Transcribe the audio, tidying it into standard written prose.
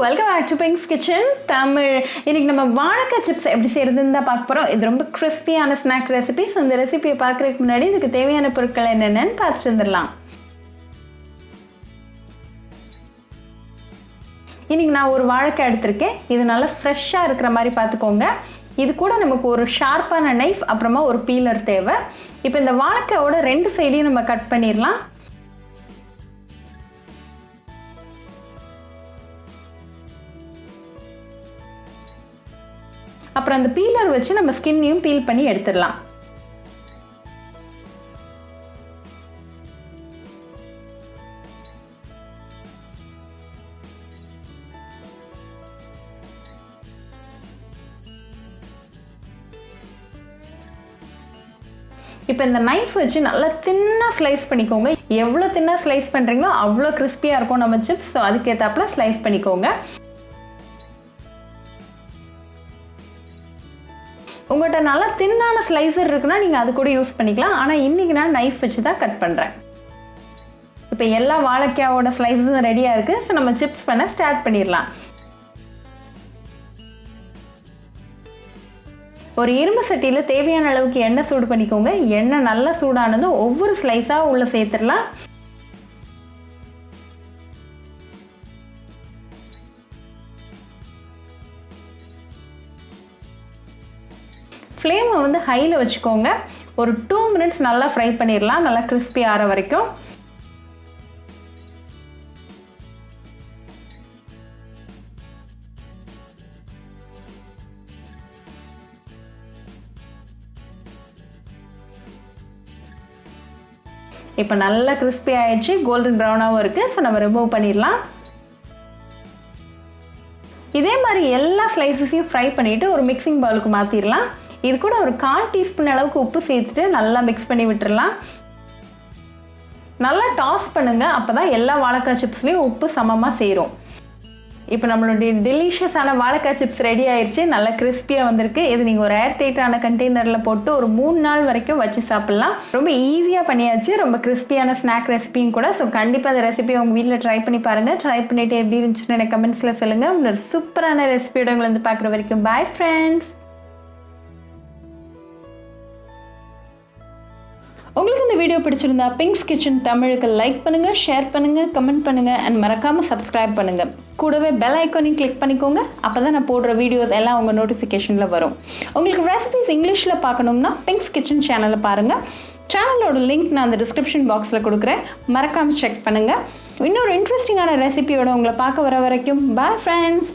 Welcome back to pinks kitchen Tamil. இன்னைக்கு நம்ம வாழைக்காய் சிப்ஸ் எப்படி செய்யறதுன்னு தான் பார்க்க போகிறோம். இது ரொம்ப கிறிஸ்பியான ஸ்நாக் ரெசிபி. ஸோ இந்த ரெசிபியை பார்க்குறதுக்கு முன்னாடி இதுக்கு தேவையான பொருட்கள் என்னென்னு பார்த்துட்டு வந்துடலாம். இன்னைக்கு நான் ஒரு வாழைக்காய் எடுத்திருக்கேன். இது நல்லா ஃப்ரெஷ்ஷாக இருக்கிற மாதிரி பார்த்துக்கோங்க. இது கூட நமக்கு ஒரு ஷார்ப்பான நைஃப், அப்புறமா ஒரு பீலர் தேவை. இப்போ இந்த வாழைக்காயோட ரெண்டு சைடையும் நம்ம கட் பண்ணிடலாம். அப்புறம் அந்த பீலர் வச்சு நம்ம ஸ்கின்னையும் பீல் பண்ணி எடுத்துடலாம். இப்போ இந்த நைஃப் வச்சு நல்லா தின்னாக ஸ்லைஸ் பண்ணிக்கோங்க. எவ்வளோ தின்னாக ஸ்லைஸ் பண்ணுறீங்களோ அவ்வளோ கிறிஸ்பியாக இருக்கும் நம்ம சிப்ஸ். ஸோ அதுக்கேற்றாப்புல ஸ்லைஸ் பண்ணிக்கோங்க. உங்கள்கிட்ட நல்லா தின்னான ஸ்லைசர் இருக்குன்னா நீங்கள் அது கூட யூஸ் பண்ணிக்கலாம். ஆனால் இன்றைக்கி நான் நைஃப் வச்சு தான் கட் பண்ணுறேன். இப்போ எல்லா வாழைக்காயோட ஸ்லைஸும் ரெடியாக இருக்குது. ஸோ நம்ம சிப்ஸ் பண்ண ஸ்டார்ட் பண்ணிடலாம். ஒரு இரும்பு சட்டியில் தேவையான அளவுக்கு எண்ணெய் சூடு பண்ணிக்கோங்க. எண்ணெய் நல்லா சூடானதும் ஒவ்வொரு ஸ்லைஸாக உள்ளே சேர்த்துடலாம். ஃப்ளேமை வந்து ஹையில் வச்சுக்கோங்க. ஒரு 2 minutes நல்லா ஃப்ரை பண்ணிடலாம், நல்லா கிறிஸ்பி ஆகிற வரைக்கும். இப்போ நல்லா கிறிஸ்பி ஆயிடுச்சு, கோல்டன் ப்ரௌனாகவும் இருக்குது. ஸோ நம்ம ரிமூவ் பண்ணிடலாம். இதே மாதிரி எல்லா ஸ்லைசஸையும் ஃப்ரை பண்ணிவிட்டு ஒரு மிக்சிங் பவுலுக்கு மாற்றிடலாம். இது கூட ஒரு 1/4 teaspoon அளவுக்கு உப்பு சேர்த்துட்டு நல்லா மிக்ஸ் பண்ணி விட்டுடலாம். நல்லா டாஸ் பண்ணுங்கள், அப்போ தான் எல்லா வாழைக்காய் சிப்ஸ்லேயும் உப்பு சமமாக சேரும். இப்போ நம்மளுடைய டெலிஷியஸான வாழைக்காய் சிப்ஸ் ரெடி ஆயிடுச்சு. நல்லா கிறிஸ்பியாக வந்திருக்கு. இது நீங்கள் ஒரு ஏர் டைட்டான கண்டெய்னரில் போட்டு ஒரு 3 நாள் வரைக்கும் வச்சு சாப்பிட்லாம். ரொம்ப ஈஸியாக பண்ணியாச்சு. ரொம்ப கிறிஸ்பியான ஸ்நாக் ரெசிபியும் கூட. ஸோ கண்டிப்பாக அந்த ரெசிபியை உங்கள் வீட்டில் ட்ரை பண்ணி பாருங்கள். ட்ரை பண்ணிவிட்டு எப்படி இருந்துச்சுன்னு எனக்கு கமெண்ட்ஸில் சொல்லுங்கள். இன்னொரு சூப்பரான ரெசிபியோட உங்களை வந்து பார்க்குற வரைக்கும் பாய் ஃப்ரெண்ட்ஸ். உங்களுக்கு இந்த வீடியோ பிடிச்சிருந்தா பிங்க்ஸ் கிச்சன் தமிழுக்கு லைக் பண்ணுங்கள், ஷேர் பண்ணுங்கள், கமெண்ட் பண்ணுங்கள் அண்ட் மறக்காமல் சப்ஸ்கிரைப் பண்ணுங்கள். கூடவே பெல் ஐக்கானையும் கிளிக் பண்ணிக்கோங்க. அப்போ தான் நான் போடுற வீடியோஸ் எல்லாம் உங்கள் நோட்டிஃபிகேஷனில் வரும். உங்களுக்கு ரெசிபிஸ் இங்கிலீஷில் பார்க்கணும்னா பிங்க்ஸ் கிச்சன் சேனலை பாருங்கள். சேனலோட லிங்க் நான் அந்த டிஸ்கிரிப்ஷன் பாக்ஸில் கொடுக்குறேன். மறக்காமல் செக் பண்ணுங்கள். இன்னொரு இன்ட்ரெஸ்டிங்கான ரெசிபியோட உங்களை பார்க்க வர வரைக்கும் பாய் ஃப்ரெண்ட்ஸ்.